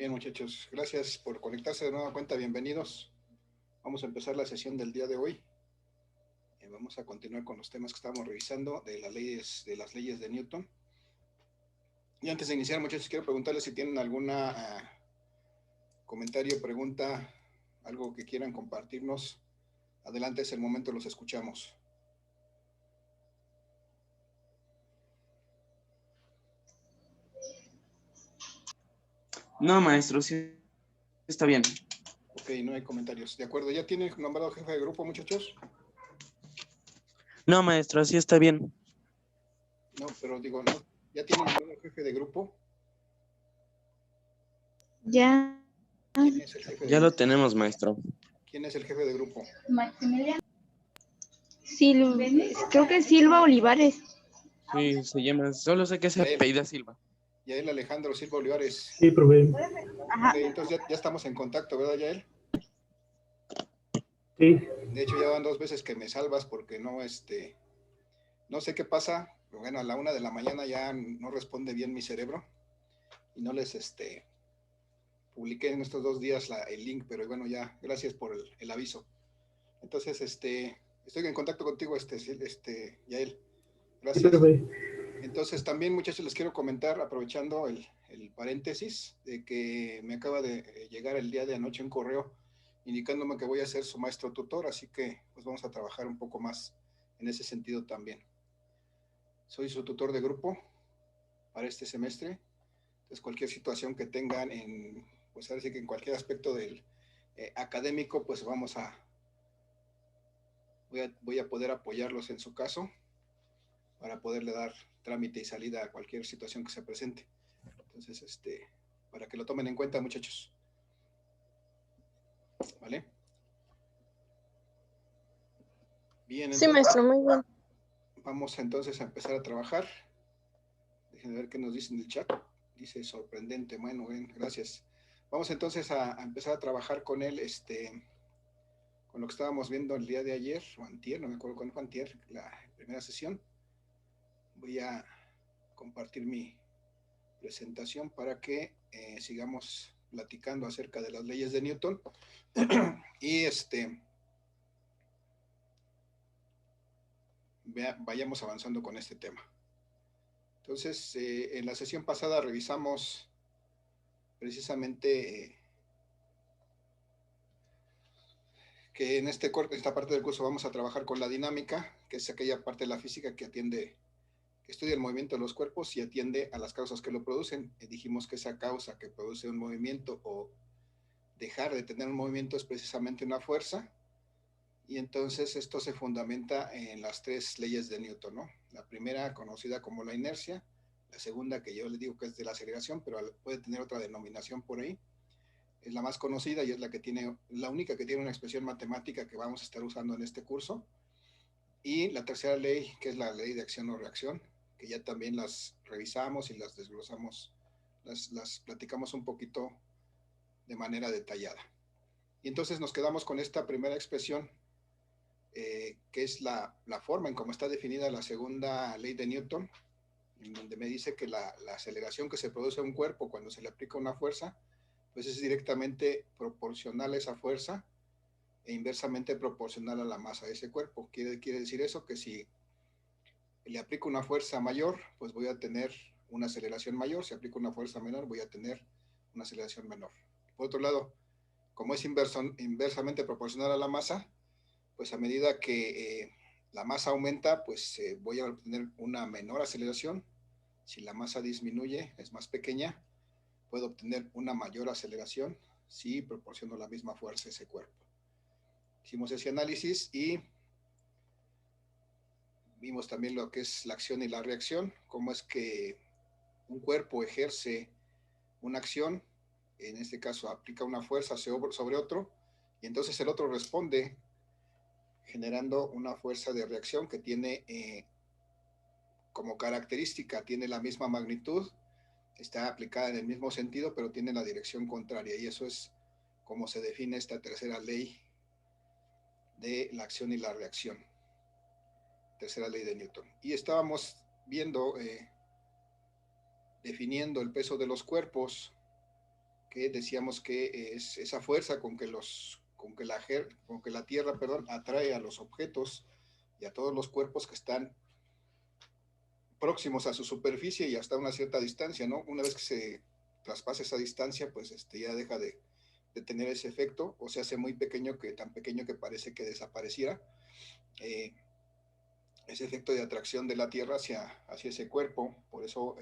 Bien, muchachos, gracias por conectarse de nueva cuenta, bienvenidos. Vamos a empezar la sesión del día de hoy. Vamos a continuar con los temas que estamos revisando de las leyes de Newton. Y antes de iniciar, muchachos, quiero preguntarles si tienen alguna comentario, pregunta, algo que quieran compartirnos. Adelante, es el momento, los escuchamos. No, maestro, sí está bien. Ok, no hay comentarios. De acuerdo, ¿ya tienen nombrado jefe de grupo, muchachos? No, maestro, así está bien. No, pero digo, ¿no? ¿Ya tienen nombrado jefe de grupo? Ya. ¿Quién es el jefe de Ya lo grupo? tenemos, maestro. ¿Quién es el jefe de grupo? Maximiliano. Creo que es Silva Olivares. Sí, se llama, solo sé que se apellida Silva. Yael Alejandro Silva Olivares. Sí, profe. Ajá. Okay, entonces ya estamos en contacto, ¿verdad, Yael? Sí. De hecho, ya van 2 veces que me salvas porque no sé qué pasa, pero bueno, a la 1 de la mañana ya no responde bien mi cerebro y no les publiqué en estos 2 días el link, pero bueno, ya, gracias por el aviso. Entonces, estoy en contacto contigo, Yael. Gracias. Sí, profe. Entonces, también, muchachos, les quiero comentar, aprovechando el paréntesis, de que me acaba de llegar el día de anoche un correo indicándome que voy a ser su maestro tutor, así que pues vamos a trabajar un poco más en ese sentido también. Soy su tutor de grupo para este semestre, entonces cualquier situación que tengan pues ahora sí que en cualquier aspecto del académico, pues voy a poder apoyarlos en su caso para poderle dar trámite y salida a cualquier situación que se presente. Entonces, para que lo tomen en cuenta, muchachos. ¿Vale? Bien, entonces, sí, maestro, muy bien. Vamos entonces a empezar a trabajar. Déjenme ver qué nos dicen en el chat. Dice sorprendente. Bueno, bien, gracias. Vamos entonces a empezar a trabajar con él, con lo que estábamos viendo el día de ayer, o antier, no me acuerdo cuándo fue antier, la primera sesión. Voy a compartir mi presentación para que sigamos platicando acerca de las leyes de Newton y vayamos avanzando con este tema. Entonces, en la sesión pasada revisamos precisamente que en esta parte del curso vamos a trabajar con la dinámica, que es aquella parte de la física que estudia el movimiento de los cuerpos y atiende a las causas que lo producen. Dijimos que esa causa que produce un movimiento o dejar de tener un movimiento es precisamente una fuerza, y entonces esto se fundamenta en las 3 leyes de Newton, ¿no? La primera, conocida como la inercia; la segunda, que yo le digo que es de la aceleración, pero puede tener otra denominación por ahí, es la más conocida y es la única que tiene una expresión matemática que vamos a estar usando en este curso. Y la tercera ley, que es la ley de acción o reacción, que ya también las revisamos y las desglosamos, las platicamos un poquito de manera detallada. Y entonces nos quedamos con esta primera expresión, que es la forma en cómo está definida la segunda ley de Newton, en donde me dice que la aceleración que se produce a un cuerpo cuando se le aplica una fuerza, pues es directamente proporcional a esa fuerza e inversamente proporcional a la masa de ese cuerpo. Quiere decir eso, que si le aplico una fuerza mayor, pues voy a tener una aceleración mayor; si aplico una fuerza menor, voy a tener una aceleración menor. Por otro lado, como es inversamente proporcional a la masa, pues a medida que la masa aumenta, pues voy a obtener una menor aceleración. Si la masa disminuye, es más pequeña, puedo obtener una mayor aceleración si proporciono la misma fuerza a ese cuerpo. Hicimos ese análisis y vimos también lo que es la acción y la reacción, cómo es que un cuerpo ejerce una acción, en este caso aplica una fuerza sobre otro, y entonces el otro responde generando una fuerza de reacción que tiene como característica, tiene la misma magnitud, está aplicada en el mismo sentido, pero tiene la dirección contraria, y eso es como se define esta tercera ley de la acción y la reacción, tercera ley de Newton. Y estábamos viendo, definiendo el peso de los cuerpos que decíamos que es esa fuerza con que la Tierra, perdón, atrae a los objetos y a todos los cuerpos que están próximos a su superficie y hasta una cierta distancia, ¿no? Una vez que se traspasa esa distancia, pues ya deja de tener ese efecto, o se hace muy pequeño, tan pequeño que parece que desapareciera. Ese efecto de atracción de la Tierra hacia ese cuerpo, por eso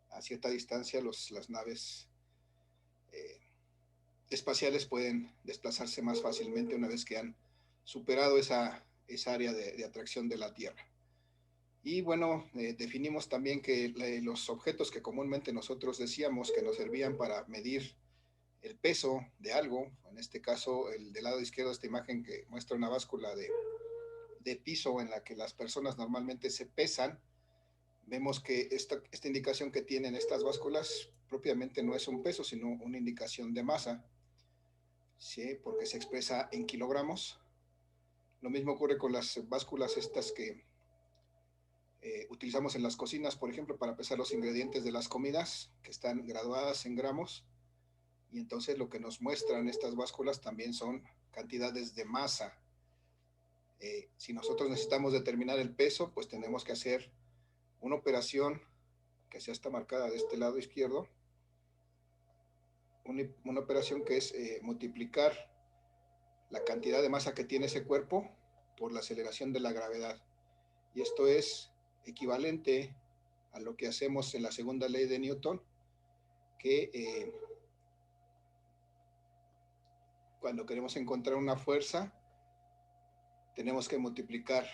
a cierta distancia las naves espaciales pueden desplazarse más fácilmente una vez que han superado esa área de atracción de la Tierra. Y bueno, definimos también que los objetos que comúnmente nosotros decíamos que nos servían para medir el peso de algo, en este caso el del lado izquierdo de esta imagen que muestra una báscula de piso en la que las personas normalmente se pesan, vemos que esta indicación que tienen estas básculas propiamente no es un peso, sino una indicación de masa, ¿sí? Porque se expresa en kilogramos. Lo mismo ocurre con las básculas estas que utilizamos en las cocinas, por ejemplo, para pesar los ingredientes de las comidas, que están graduadas en gramos, y entonces lo que nos muestran estas básculas también son cantidades de masa. Si nosotros necesitamos determinar el peso, pues tenemos que hacer una operación que ya está marcada de este lado izquierdo, una operación que es multiplicar la cantidad de masa que tiene ese cuerpo por la aceleración de la gravedad. Y esto es equivalente a lo que hacemos en la segunda ley de Newton, que cuando queremos encontrar una fuerza, tenemos que multiplicar,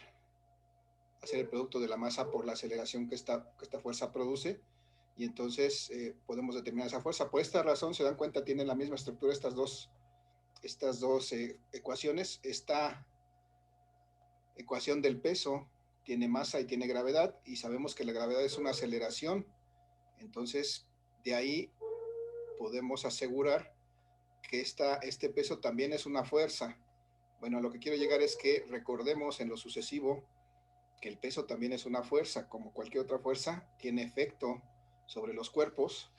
hacer el producto de la masa por la aceleración que esta fuerza produce, y entonces podemos determinar esa fuerza. Por esta razón, se dan cuenta, tienen la misma estructura estas dos ecuaciones. Esta ecuación del peso tiene masa y tiene gravedad, y sabemos que la gravedad es una aceleración. Entonces, de ahí podemos asegurar que este peso también es una fuerza. Bueno, a lo que quiero llegar es que recordemos en lo sucesivo que el peso también es una fuerza, como cualquier otra fuerza, tiene efecto sobre los cuerpos,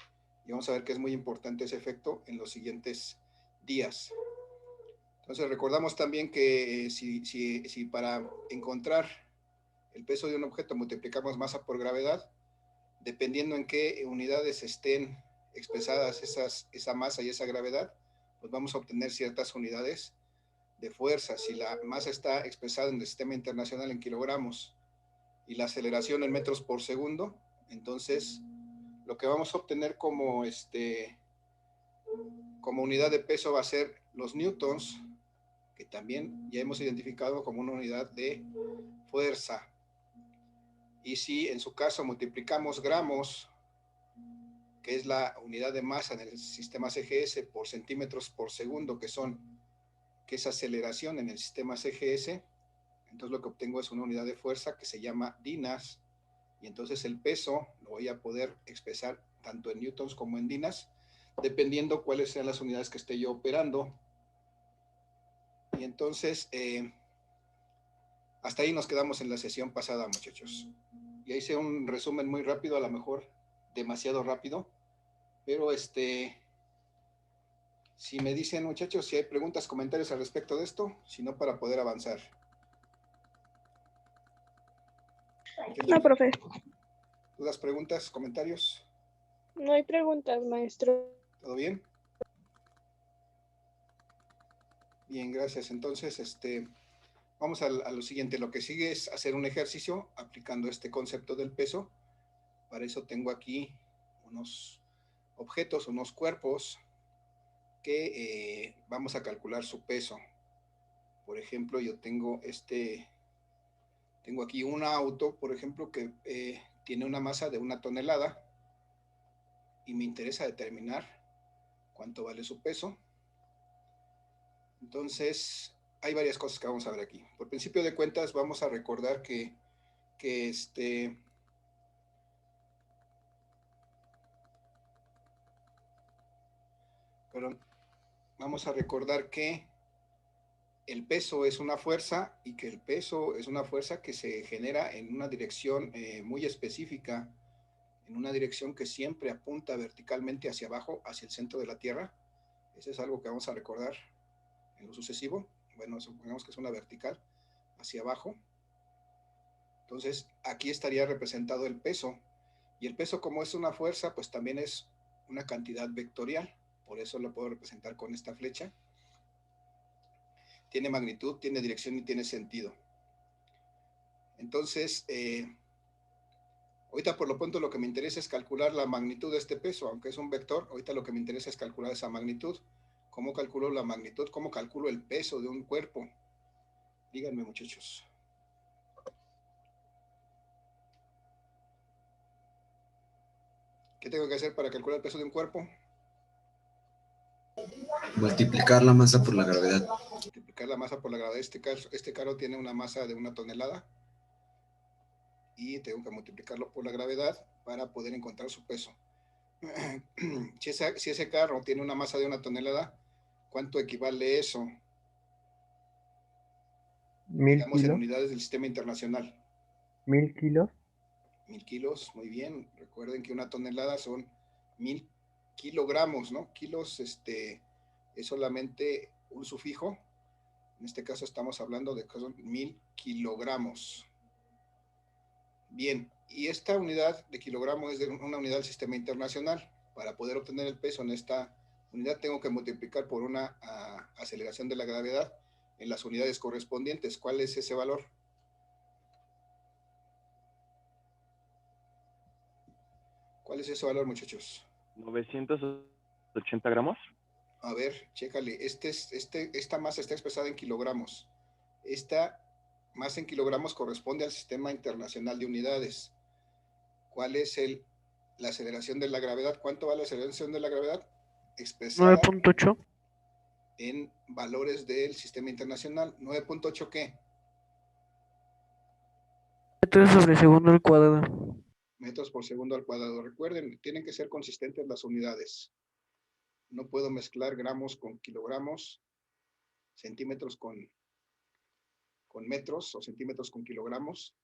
y vamos a ver que es muy importante ese efecto en los siguientes días. Entonces recordamos también que si para encontrar el peso de un objeto multiplicamos masa por gravedad, dependiendo en qué unidades estén expresadas esa masa y esa gravedad, pues vamos a obtener ciertas unidades de fuerza. Si la masa está expresada en el sistema internacional en kilogramos y la aceleración en metros por segundo, entonces lo que vamos a obtener como unidad de peso va a ser los newtons, que también ya hemos identificado como una unidad de fuerza. Y si en su caso multiplicamos gramos, que es la unidad de masa en el sistema CGS, por centímetros por segundo, que es aceleración en el sistema CGS, entonces lo que obtengo es una unidad de fuerza que se llama dinas, y entonces el peso lo voy a poder expresar tanto en newtons como en dinas, dependiendo cuáles sean las unidades que esté yo operando. Y entonces, hasta ahí nos quedamos en la sesión pasada, muchachos. Ya hice un resumen muy rápido, a lo mejor demasiado rápido, pero si me dicen, muchachos, si hay preguntas, comentarios al respecto de esto, si no, para poder avanzar. No, profe. ¿Dudas, preguntas, comentarios? No hay preguntas, maestro. ¿Todo bien? Bien, gracias. Entonces, vamos a lo siguiente. Lo que sigue es hacer un ejercicio aplicando este concepto del peso. Para eso tengo aquí unos objetos, unos cuerpos que vamos a calcular su peso. Por ejemplo, yo tengo aquí un auto, por ejemplo, que tiene una masa de 1 tonelada, y me interesa determinar cuánto vale su peso. Entonces, hay varias cosas que vamos a ver aquí. Por principio de cuentas, vamos a recordar que vamos a recordar que el peso es una fuerza, y que el peso es una fuerza que se genera en una dirección muy específica, en una dirección que siempre apunta verticalmente hacia abajo, hacia el centro de la Tierra. Eso es algo que vamos a recordar en lo sucesivo. Bueno, supongamos que es una vertical hacia abajo. Entonces, aquí estaría representado el peso. Y el peso, como es una fuerza, pues también es una cantidad vectorial. Por eso lo puedo representar con esta flecha. Tiene magnitud, tiene dirección y tiene sentido. Entonces, ahorita por lo pronto lo que me interesa es calcular la magnitud de este peso, aunque es un vector, ahorita lo que me interesa es calcular esa magnitud. ¿Cómo calculo la magnitud? ¿Cómo calculo el peso de un cuerpo? Díganme, muchachos. ¿Qué tengo que hacer para calcular el peso de un cuerpo? Multiplicar la masa por la gravedad. Multiplicar la masa por la gravedad. Este carro tiene una masa de 1 tonelada. Y tengo que multiplicarlo por la gravedad para poder encontrar su peso. Si ese carro tiene una masa de 1 tonelada, ¿cuánto equivale eso? 1000 Digamos en kilos. unidades del sistema internacional. 1000 kilos. 1000 kilos, muy bien. Recuerden que 1 tonelada son 1000 kilogramos, ¿no? Kilos, es solamente un sufijo. En este caso estamos hablando de que son 1000 kilogramos. Bien, y esta unidad de kilogramo es de una unidad del sistema internacional. Para poder obtener el peso en esta unidad tengo que multiplicar por una aceleración de la gravedad en las unidades correspondientes. ¿Cuál es ese valor? ¿Cuál es ese valor, muchachos? 980 gramos. A ver, chécale. Esta masa está expresada en kilogramos. Esta masa en kilogramos corresponde al sistema internacional de unidades. ¿Cuál es la aceleración de la gravedad? ¿Cuánto vale la aceleración de la gravedad? Expresada 9.8. en valores del sistema internacional. ¿9.8 qué? Metros sobre segundo al cuadrado. Metros por segundo al cuadrado. Recuerden, tienen que ser consistentes las unidades. No puedo mezclar gramos con kilogramos, centímetros con metros o centímetros con kilogramos.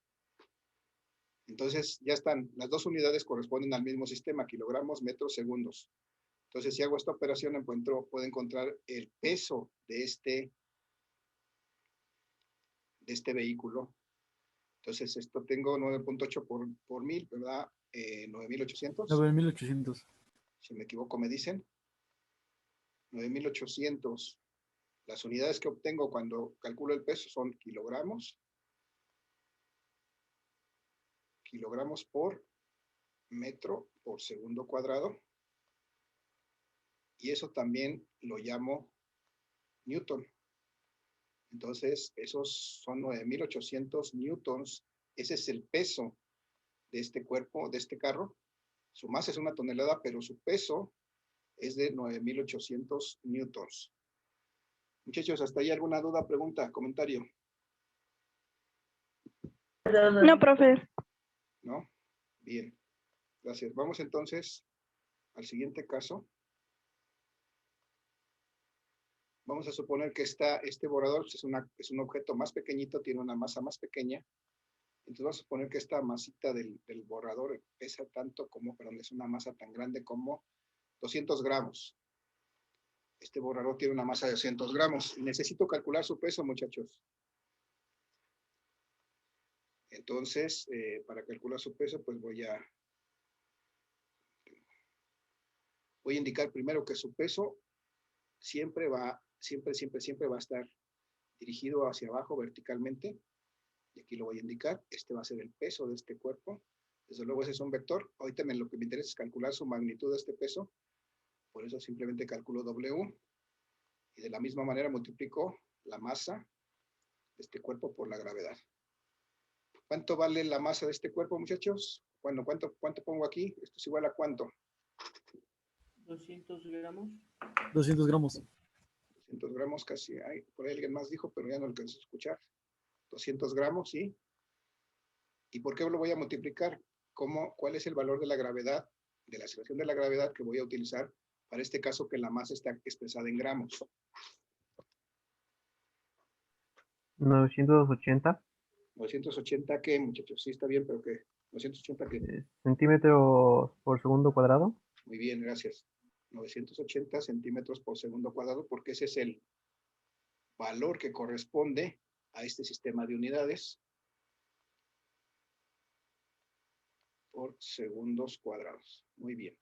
Entonces ya están, las dos unidades corresponden al mismo sistema, kilogramos, metros, segundos. Entonces si hago esta operación puedo encontrar el peso de este vehículo. Entonces esto tengo 9.8 por 1000, ¿verdad? 9800. 9800. Si me equivoco me dicen. 9800. Las unidades que obtengo cuando calculo el peso son kilogramos. Kilogramos por metro por segundo cuadrado. Y eso también lo llamo newton. Entonces, esos son 9800 newtons. Ese es el peso de este cuerpo, de este carro. Su masa es 1 tonelada, pero su peso es de 9800 newtons. Muchachos, ¿hasta ahí alguna duda, pregunta, comentario? No, profe. ¿No? Bien, gracias. Vamos entonces al siguiente caso. Vamos a suponer que este borrador es un objeto más pequeñito, tiene una masa más pequeña. Entonces vamos a suponer que esta masita del borrador pesa tanto como, perdón, es una masa tan grande como 200 gramos. Este borrador tiene una masa de 200 gramos. Necesito calcular su peso, muchachos. Entonces, para calcular su peso, pues voy a indicar primero que su peso siempre va a estar dirigido hacia abajo verticalmente. Y aquí lo voy a indicar. Este va a ser el peso de este cuerpo. Desde luego ese es un vector. Ahorita lo que me interesa es calcular su magnitud de este peso. Por eso simplemente calculo W. Y de la misma manera multiplico la masa de este cuerpo por la gravedad. ¿Cuánto vale la masa de este cuerpo, muchachos? Bueno, ¿cuánto pongo aquí? Esto es igual a ¿cuánto? 200 gramos. 200 gramos. 200 gramos casi. Por ahí alguien más dijo, pero ya no alcanzó a escuchar. 200 gramos, ¿sí? ¿Y por qué lo voy a multiplicar? ¿Cuál es el valor de la gravedad, de la aceleración de la gravedad que voy a utilizar para este caso que la masa está expresada en gramos? 980. 980, ¿qué, muchachos? Sí, está bien, pero ¿qué? 980 que... Centímetros por segundo cuadrado. Muy bien, gracias. 980 centímetros por segundo cuadrado, porque ese es el valor que corresponde a este sistema de unidades por segundos cuadrados. Muy bien.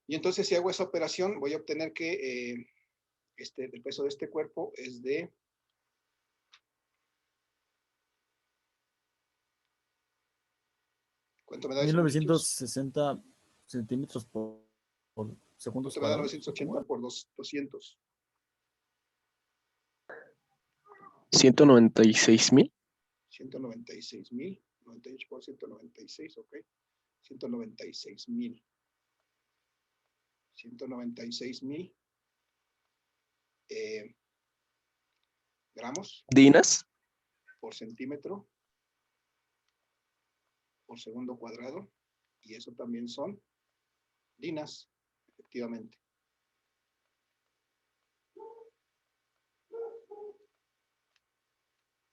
Y entonces, si hago esa operación, voy a obtener que el peso de este cuerpo es de... ¿Cuánto me da eso, muchachos? 1960 centímetros por segundos ¿Cuánto me da cuadrados. 980 por 200? 196,000. 196,000. 98 por 196, ok. 196,000. 196,000 gramos Dinas. por centímetro por segundo cuadrado. Y eso también son dinas, efectivamente.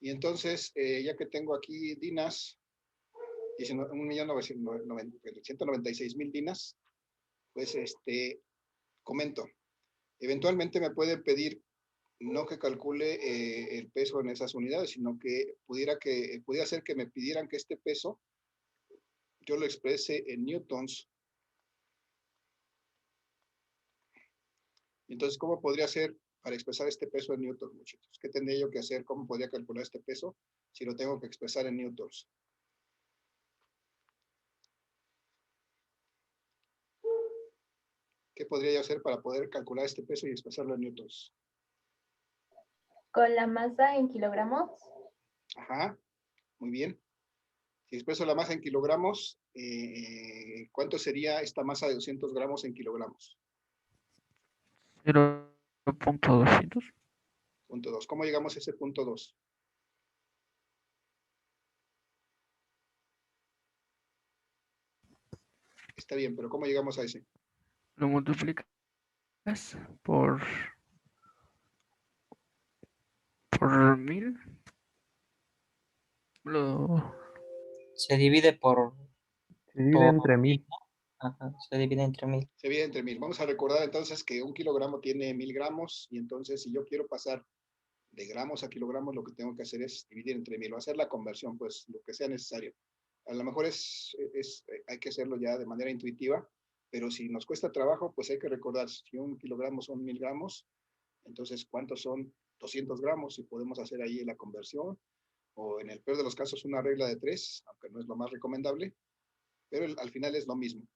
Y entonces, ya que tengo aquí dinas, 196,000 dinas, pues comento. Eventualmente me pueden pedir no que calcule el peso en esas unidades, sino que pudiera ser que me pidieran que este peso yo lo exprese en newtons. Entonces, ¿cómo podría ser para expresar este peso en newtons, muchachos? ¿Qué tendría yo que hacer? ¿Cómo podría calcular este peso si lo tengo que expresar en newtons? ¿Qué podría yo hacer para poder calcular este peso y expresarlo en newtons? ¿Con la masa en kilogramos? Ajá, muy bien. Si expreso la masa en kilogramos, ¿cuánto sería esta masa de 200 gramos en kilogramos? 0.200. Punto 2. ¿Cómo llegamos a ese punto 2? Está bien, pero ¿cómo llegamos a ese? Lo multiplicas por 1000. Se divide Se divide entre 1000. Ajá, se divide entre 1000. Se divide entre 1000. Vamos a recordar entonces que un kilogramo tiene 1000 gramos y entonces si yo quiero pasar de gramos a kilogramos, lo que tengo que hacer es dividir entre 1000 o hacer la conversión, pues lo que sea necesario. A lo mejor hay que hacerlo ya de manera intuitiva, pero si nos cuesta trabajo, pues hay que recordar si un kilogramo son 1000 gramos, entonces ¿cuántos son 200 gramos? Y podemos hacer ahí la conversión, o en el peor de los casos una regla de 3, aunque no es lo más recomendable, pero al final es lo mismo.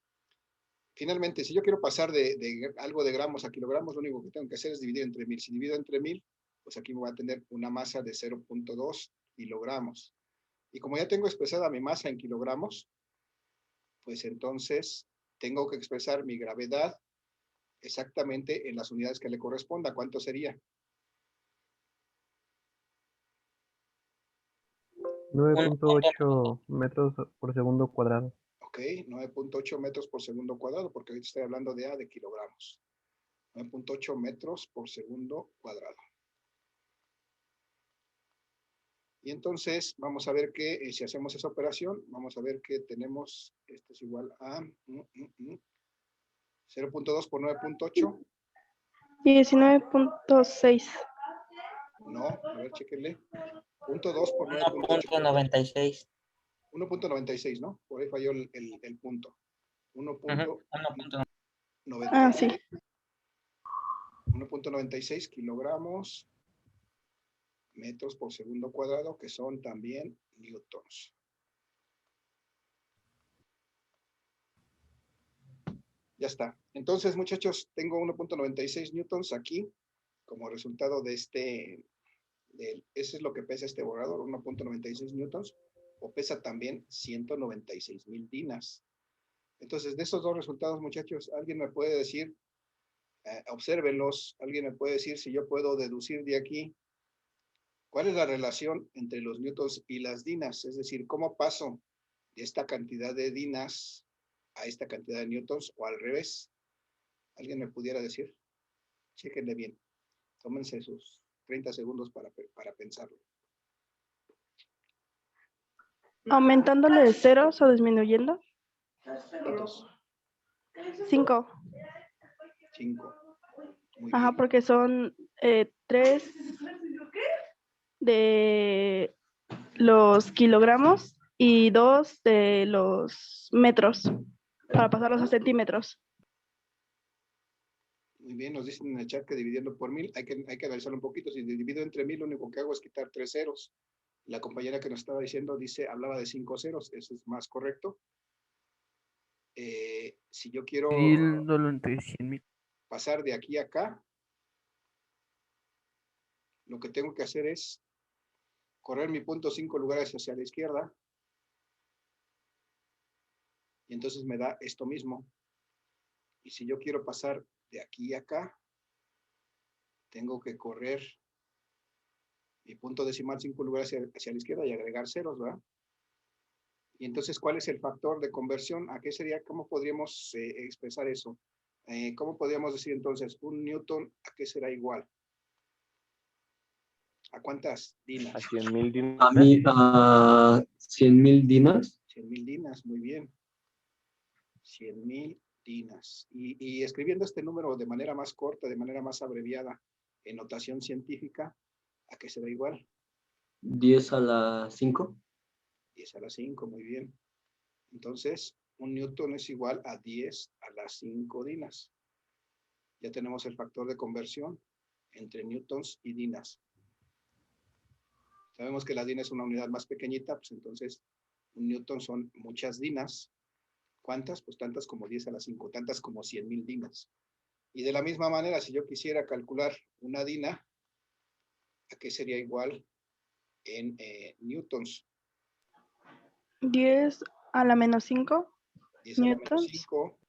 Finalmente, si yo quiero pasar de algo de gramos a kilogramos, lo único que tengo que hacer es dividir entre 1000. Si divido entre 1000, pues aquí me va a tener una masa de 0.2 kilogramos. Y como ya tengo expresada mi masa en kilogramos, pues entonces tengo que expresar mi gravedad exactamente en las unidades que le corresponda. ¿Cuánto sería? 9.8 metros por segundo cuadrado. Ok, 9.8 metros por segundo cuadrado, porque ahorita estoy hablando de kilogramos. 9.8 metros por segundo cuadrado. Y entonces vamos a ver que si hacemos esa operación, vamos a ver que tenemos, esto es igual a 0.2 por 9.8. 19.6. No, a ver, chéquenle. 0.2 por 9.8. 1.96. 1.96, ¿no? Por ahí falló el punto. 1.96. Ah, sí. 1.96 kilogramos metros por segundo cuadrado, que son también newtons. Ya está. Entonces, muchachos, tengo 1.96 newtons aquí como resultado de ese es lo que pesa este borrador, 1.96 newtons, o pesa también 196,000 dinas. Entonces, de esos dos resultados, muchachos, ¿alguien me puede decir, obsérvenlos, alguien me puede decir si yo puedo deducir de aquí cuál es la relación entre los newtons y las dinas? Es decir, ¿cómo paso de esta cantidad de dinas a esta cantidad de newtons o al revés? ¿Alguien me pudiera decir? Chéquenle bien. Tómense sus 30 segundos para pensarlo. Aumentándole de ceros o disminuyendo. ¿Cuántos? 5. 5. Muy Ajá, bien. porque son 3 de los kilogramos y 2 de los metros para pasarlos a centímetros. Muy bien, nos dicen en el chat que dividiendo por 1000, hay que analizarlo un poquito. Si divido entre 1000, lo único que hago es quitar 3 ceros. La compañera que nos estaba diciendo hablaba de 5 ceros, eso es más correcto. Si yo quiero Dividiéndolo entre 100,000. pasar de aquí a acá, lo que tengo que hacer es correr mi punto 5 lugares hacia la izquierda. Y entonces me da esto mismo. Y si yo quiero pasar de aquí a acá, tengo que correr mi punto decimal 5 lugares hacia la izquierda y agregar ceros, ¿verdad? Y entonces, ¿cuál es el factor de conversión? ¿A qué sería? ¿Cómo podríamos expresar eso? ¿Cómo podríamos decir entonces un newton a qué será igual? ¿A cuántas dinas? A 100,000 dinas. A mí, a 100,000 dinas. 100,000 dinas, muy bien. 100,000 dinas. Y escribiendo este número de manera más corta, de manera más abreviada, en notación científica, ¿a qué será igual? 10 a la 5. 10 a la 5, muy bien. Entonces, un newton es igual a 10 a la 5 dinas. Ya tenemos el factor de conversión entre newtons y dinas. Sabemos que la dina es una unidad más pequeñita, pues entonces un newton son muchas dinas. ¿Cuántas? Pues tantas como 10 a la 5, tantas como 100,000 dinas. Y de la misma manera, si yo quisiera calcular una dina, ¿a qué sería igual en newtons? 10 a la menos 5 10 a la menos newtons. 5.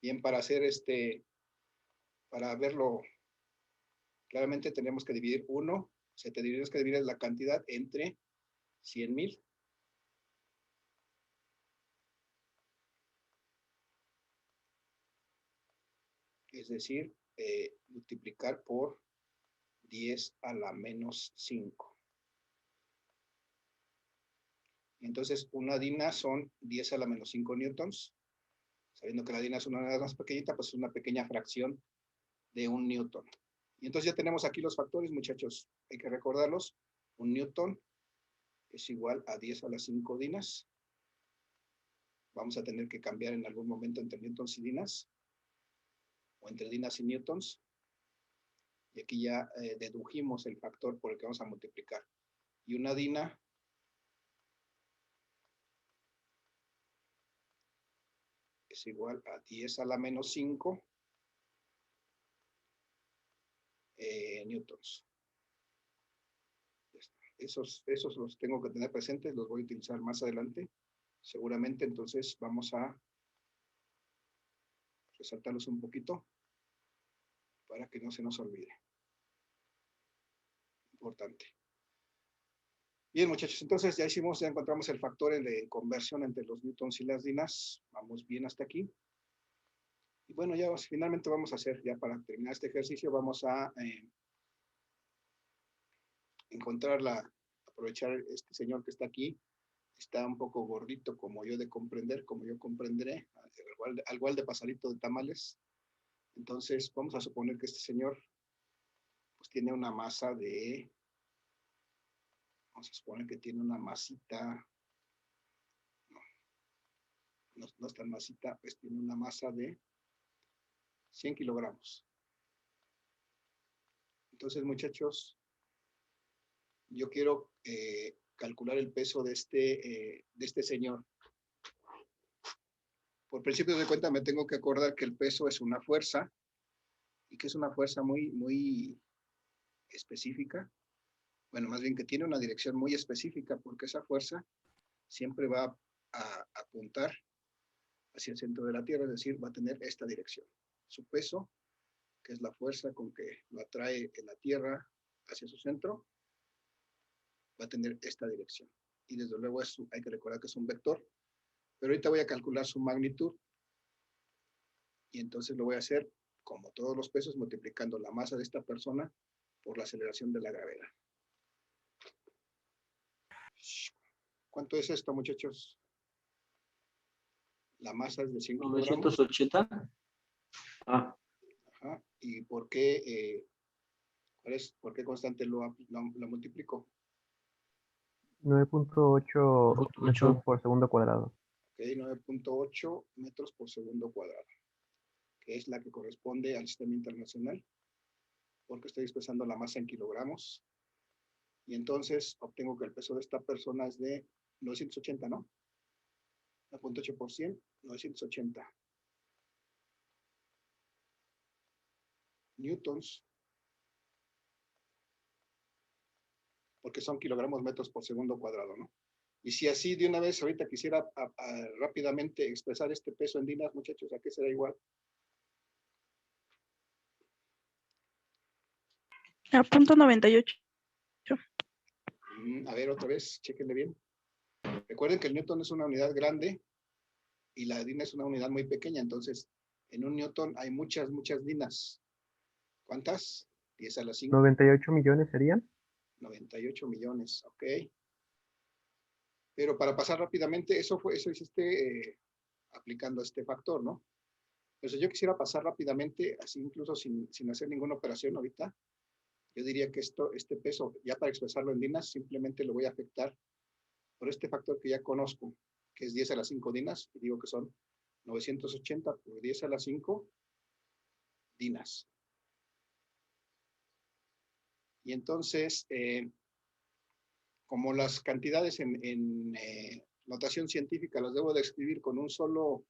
Bien, para hacer para verlo claramente tenemos que dividir 1, tenemos que dividir la cantidad entre 100,000. Es decir, multiplicar por 10 a la menos 5. Entonces, una dina son 10 a la menos 5 newtons. Sabiendo que la dina es una unidad más pequeñita, pues es una pequeña fracción de un newton. Y entonces ya tenemos aquí los factores, muchachos. Hay que recordarlos. Un newton es igual a 10 a las 5 dinas. Vamos a tener que cambiar en algún momento entre newtons y dinas. O entre dinas y newtons. Y aquí ya dedujimos el factor por el que vamos a multiplicar. Y una dina es igual a 10 a la menos 5 newtons. Esos los tengo que tener presentes, los voy a utilizar más adelante, seguramente. Entonces vamos a resaltarlos un poquito para que no se nos olvide. Importante. Bien, muchachos, entonces ya encontramos el factor de conversión entre los newtons y las dinas. Vamos bien hasta aquí. Y bueno, ya finalmente vamos a hacer, ya para terminar este ejercicio, vamos a aprovechar este señor que está aquí. Está un poco gordito como yo comprenderé, al igual de pasadito de tamales. Entonces, vamos a suponer que este señor pues tiene una masa de, vamos a suponer que tiene una masita, no es tan masita, pues tiene una masa de 100 kilogramos. Entonces, muchachos, yo quiero calcular el peso de este señor. Por principio de cuenta me tengo que acordar que el peso es una fuerza y que es una fuerza muy, muy específica. Bueno, más bien que tiene una dirección muy específica, porque esa fuerza siempre va a apuntar hacia el centro de la Tierra, es decir, va a tener esta dirección. Su peso, que es la fuerza con que lo atrae la Tierra hacia su centro, va a tener esta dirección. Y desde luego hay que recordar que es un vector. Pero ahorita voy a calcular su magnitud. Y entonces lo voy a hacer, como todos los pesos, multiplicando la masa de esta persona por la aceleración de la gravedad. ¿Cuánto es esto, muchachos? La masa es de 100 kilogramos. 980. Ah, Ajá. ¿Y por qué, por qué constante lo multiplico? 9.8 8. metros por segundo cuadrado. Ok, 9.8 metros por segundo cuadrado, que es la que corresponde al sistema internacional, porque estoy expresando la masa en kilogramos. Y entonces obtengo que el peso de esta persona es de 980, ¿no? 9.8 por 100, 980 newtons, porque son kilogramos metros por segundo cuadrado, ¿no? Y si así de una vez ahorita quisiera rápidamente expresar este peso en dinas, muchachos, ¿a qué será igual? A punto 98. A ver, otra vez, chéquenle bien. Recuerden que el newton es una unidad grande y la dina es una unidad muy pequeña, entonces en un newton hay muchas dinas. ¿Cuántas? 10 a la 5. 98 millones serían. 98 millones, ok. Pero para pasar rápidamente, eso hiciste aplicando este factor, ¿no? Pero si yo quisiera pasar rápidamente, así incluso sin hacer ninguna operación ahorita, yo diría que este peso, ya para expresarlo en dinas, simplemente lo voy a afectar por este factor que ya conozco, que es 10 a la 5 dinas, y digo que son 980 por 10 a la 5 dinas. Y entonces, como las cantidades en notación científica las debo de escribir con un solo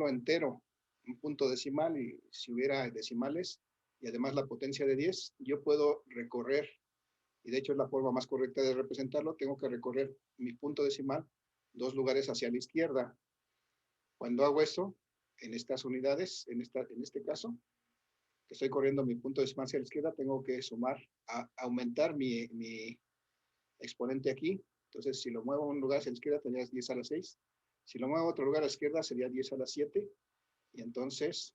entero, un punto decimal, y si hubiera decimales, y además la potencia de 10, yo puedo recorrer, y de hecho es la forma más correcta de representarlo, tengo que recorrer mi punto decimal 2 lugares hacia la izquierda. Cuando hago eso, en estas unidades, en este caso, que estoy corriendo mi punto decimal hacia la izquierda, tengo que sumar, aumentar mi exponente aquí. Entonces, si lo muevo a un lugar hacia la izquierda, tendría 10 a la 6. Si lo muevo a otro lugar a la izquierda, sería 10 a la 7. Y entonces,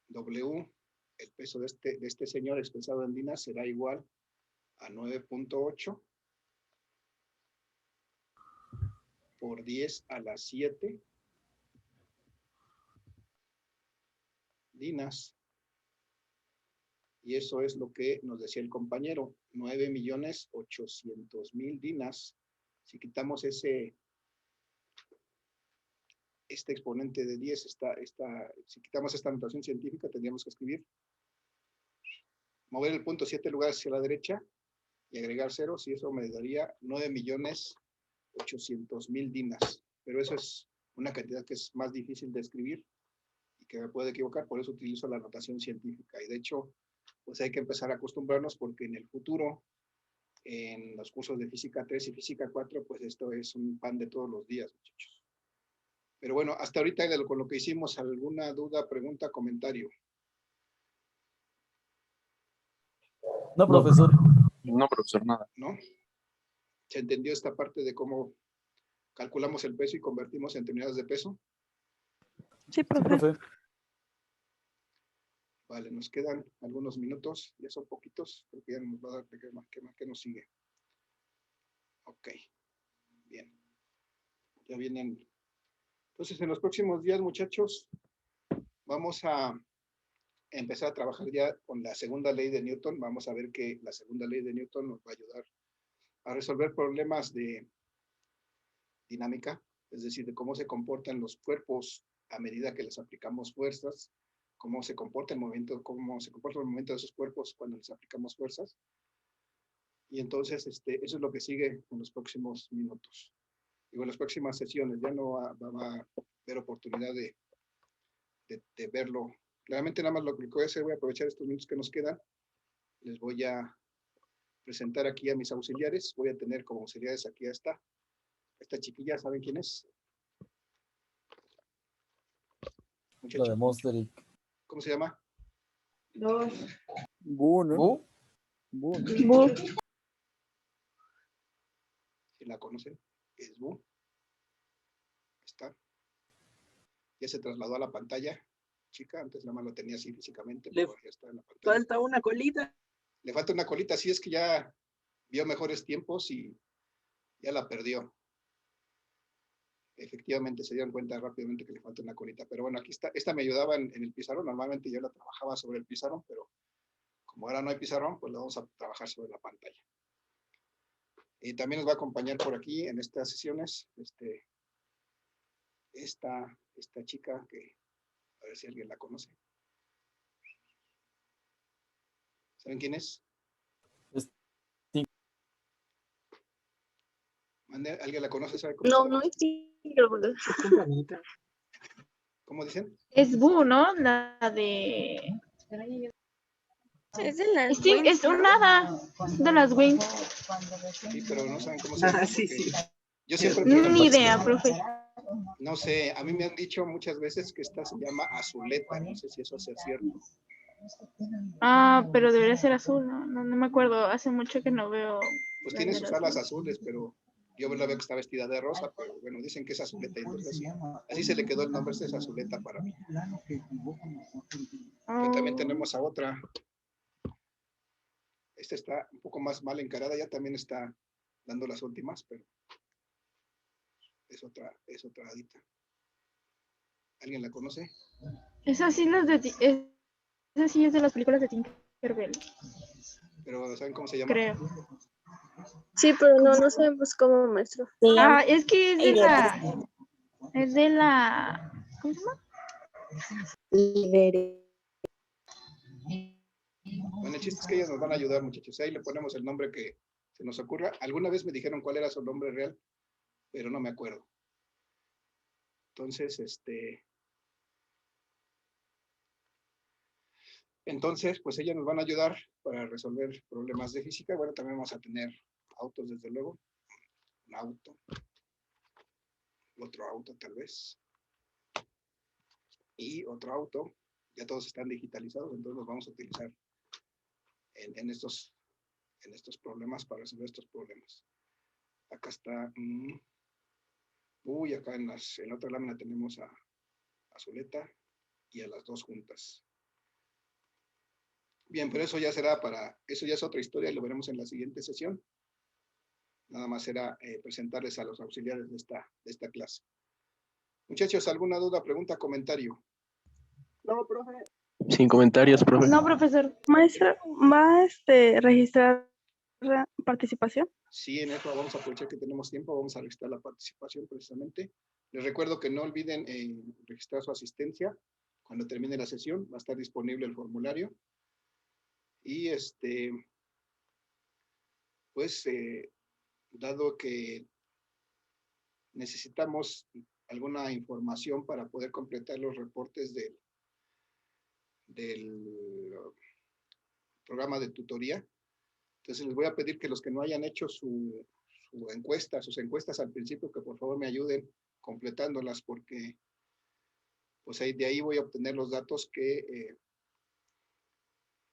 W, el peso de este señor expresado en dinas, será igual a 9.8 por 10 a la 7 dinas. Y eso es lo que nos decía el compañero, 9.800.000 dinas. Si quitamos este exponente de 10, si quitamos esta notación científica, tendríamos que escribir, mover el punto 7 lugares hacia la derecha y agregar ceros, y eso me daría 9.800.000 dinas. Pero eso es una cantidad que es más difícil de escribir y que me puede equivocar, por eso utilizo la notación científica. Y de hecho, pues hay que empezar a acostumbrarnos, porque en el futuro, en los cursos de física 3 y física 4, pues esto es un pan de todos los días, muchachos. Pero bueno, hasta ahorita con lo que hicimos, ¿alguna duda, pregunta, comentario? No, profesor. No, profesor, nada. ¿No? ¿Se entendió esta parte de cómo calculamos el peso y convertimos en unidades de peso? Sí, profe. Vale, nos quedan algunos minutos, ya son poquitos, porque ya nos va a dar que nos sigue. Ok, bien. Ya vienen. Entonces, en los próximos días, muchachos, vamos a empezar a trabajar ya con la segunda ley de Newton. Vamos a ver que la segunda ley de Newton nos va a ayudar a resolver problemas de dinámica, es decir, de cómo se comportan los cuerpos a medida que les aplicamos fuerzas, cómo se comporta el movimiento de esos cuerpos cuando les aplicamos fuerzas. Y entonces, eso es lo que sigue en los próximos minutos. Digo, en las próximas sesiones ya no va a haber oportunidad de verlo. Claramente nada más lo que voy a hacer, voy a aprovechar estos minutos que nos quedan. Les voy a presentar aquí a mis auxiliares. Voy a tener como auxiliares aquí a esta chiquilla, ¿saben quién es? Lo de Monster. ¿Cómo se llama? Bu, ¿no? Bu. Si la conocen, es Bu. Está. Ya se trasladó a la pantalla, chica. Antes nada más lo tenía así físicamente, pero ya está en la pantalla. Falta una colita. Le falta una colita, sí, es que ya vio mejores tiempos y Ya la perdió. Efectivamente se dieron cuenta rápidamente que le falta una colita. Pero bueno, aquí está. Esta me ayudaba en el pizarrón. Normalmente yo la trabajaba sobre el pizarrón, pero como ahora no hay pizarrón, pues la vamos a trabajar sobre la pantalla. Y también nos va a acompañar por aquí en estas sesiones esta chica que, a ver si alguien la conoce. ¿Saben quién es? Sí. ¿Alguien la conoce? ¿Sabe cómo No, se no llama? es Tigre. Es Boo, ¿no? La de... Es de las Sí, Wings, es ¿no? un hada de las Wings. Sí, pero no saben cómo se llama. Sí, sí. Yo siempre pregunto. Ni idea, profe. No sé, a mí me han dicho muchas veces que esta se llama Azuleta. No sé si eso sea cierto. Ah, pero debería ser azul, ¿no? No, no me acuerdo. Hace mucho que no veo. Pues la tiene de sus las alas Wings. azules, pero yo la veo que está vestida de rosa, pero bueno, dicen que es Azuleta, entonces así se le quedó el nombre, esta es Azuleta para mí. Pero también tenemos a otra. Esta está un poco más mal encarada, ya también está dando las últimas, pero es otra hadita. ¿Alguien la conoce? Esa sí, esa sí es de las películas de Tinkerbell, Pero ¿saben cómo se llama? creo. Sí, pero no sabemos cómo, maestro. Ah, es que es de la... Es de la... ¿Cómo se llama? Bueno, el chiste es que ellas nos van a ayudar, muchachos. Ahí le ponemos el nombre que se nos ocurra. Alguna vez me dijeron cuál era su nombre real, pero no me acuerdo. Entonces, pues ellas nos van a ayudar para resolver problemas de física. Bueno, también vamos a tener autos, desde luego. Un auto. Otro auto, tal vez. Y otro auto. Ya todos están digitalizados, entonces los vamos a utilizar en estos problemas para resolver estos problemas. Acá está. Acá en la otra lámina tenemos a Azuleta y a las dos juntas. Bien, pero eso ya es otra historia y lo veremos en la siguiente sesión. Nada más será presentarles a los auxiliares de esta clase. Muchachos, ¿alguna duda, pregunta, comentario? No, profe. Sin comentarios, profe. No, profesor. Maestra, ¿va a registrar la participación? Sí, en eso vamos a aprovechar que tenemos tiempo, vamos a registrar la participación precisamente. Les recuerdo que no olviden registrar su asistencia. Cuando termine la sesión va a estar disponible el formulario. Y pues, dado que necesitamos alguna información para poder completar los reportes del programa de tutoría, entonces les voy a pedir que los que no hayan hecho sus encuestas al principio, que por favor me ayuden completándolas, porque pues de ahí voy a obtener los datos que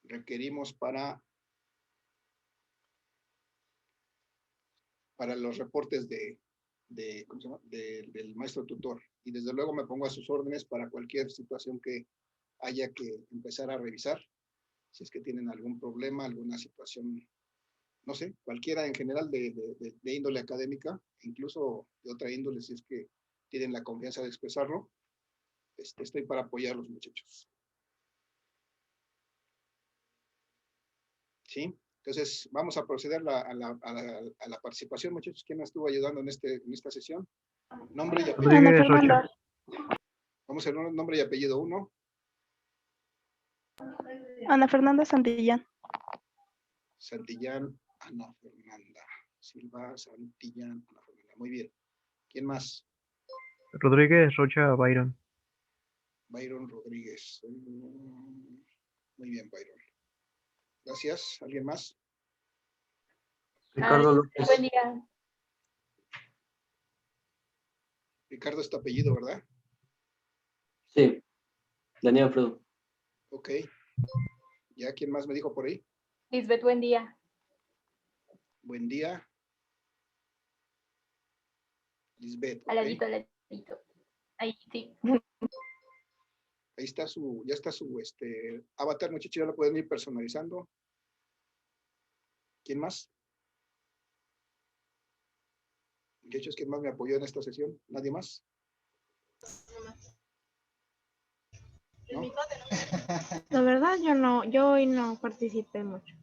requerimos para los reportes ¿cómo se llama? Del maestro tutor. Y desde luego me pongo a sus órdenes para cualquier situación que haya que empezar a revisar. Si es que tienen algún problema, alguna situación, no sé, cualquiera en general de índole académica, incluso de otra índole, si es que tienen la confianza de expresarlo, estoy para apoyarlos, muchachos. ¿Sí? Entonces, vamos a proceder a la participación, muchachos. ¿Quién me estuvo ayudando en esta sesión? Nombre y apellido. Ana Fernanda. Vamos a ver nombre y apellido 1. Ana Fernanda Santillán. Santillán, Ana Fernanda. Silva, Santillán, Ana Fernanda. Muy bien. ¿Quién más? Rodríguez Rocha Byron. Byron Rodríguez. Muy bien, Byron. Gracias. ¿Alguien más? Ricardo López. Buen día. Ricardo es tu apellido, ¿verdad? Sí, Daniel Alfredo. Ok. ¿Ya quién más me dijo por ahí? Lisbeth, buen día. Buen día. Lisbeth. Al Okay. ladito. Ahí, sí. Ahí está ya está su avatar, muchachos, ya lo pueden ir personalizando. ¿Quién más? Muchachos, ¿quién más me apoyó en esta sesión? ¿Nadie más? ¿No? La verdad, yo hoy no participé mucho.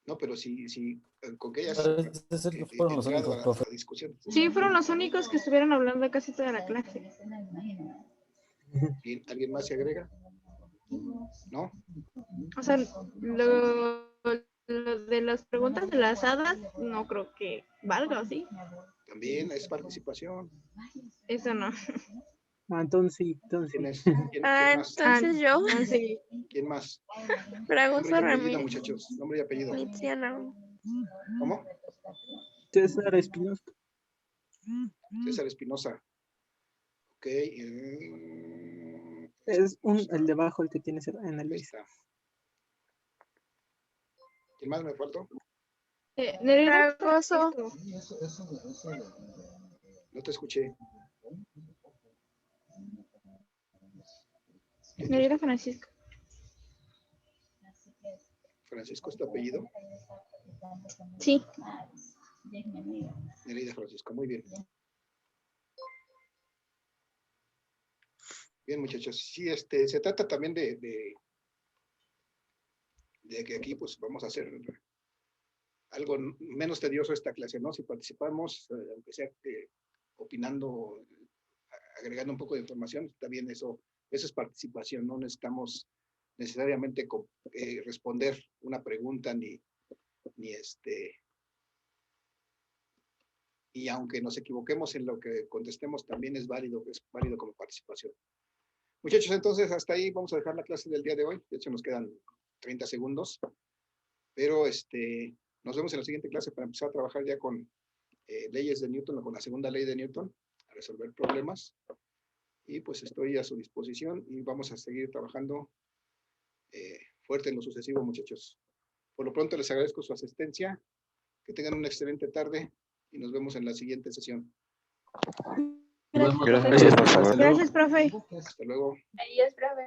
No, pero sí, con que ellas Fueron los únicos, a profe. la discusión. Sí, fueron los únicos que estuvieron hablando casi toda la clase. ¿Bien? ¿Alguien más se agrega? ¿No? O sea, lo de las preguntas de las hadas, no creo que valga, ¿o sí? También es participación. Eso no. Entonces sí, ¿Quién es? ¿Quién más? Entonces yo, Sí. ¿Quién más? Fragoso Nombre y apellido, Ramírez, muchachos. Nombre y apellido. Tiziana. ¿Cómo? César Espinosa. César Espinosa. Ok. Es el de abajo el que tiene en el Ahí está. ¿Quién más me faltó? Nereida Fragoso. Francisco. No te escuché. Nereida Francisco. ¿Francisco es tu apellido? Sí. Nereida Francisco, muy bien. Bien, muchachos. Sí, se trata también de que aquí pues vamos a hacer algo menos tedioso esta clase, ¿no? Si participamos, aunque sea opinando, agregando un poco de información, también eso es participación, no necesitamos necesariamente responder una pregunta y aunque nos equivoquemos en lo que contestemos, también es válido como participación. Muchachos, entonces hasta ahí vamos a dejar la clase del día de hoy. De hecho, nos quedan 30 segundos. Pero nos vemos en la siguiente clase para empezar a trabajar ya con leyes de Newton o con la segunda ley de Newton, a resolver problemas. Y pues estoy a su disposición y vamos a seguir trabajando fuerte en lo sucesivo, muchachos. Por lo pronto les agradezco su asistencia. Que tengan una excelente tarde y nos vemos en la siguiente sesión. Nos vemos. Gracias, por favor. Gracias, profe. Hasta luego. Adiós, profe.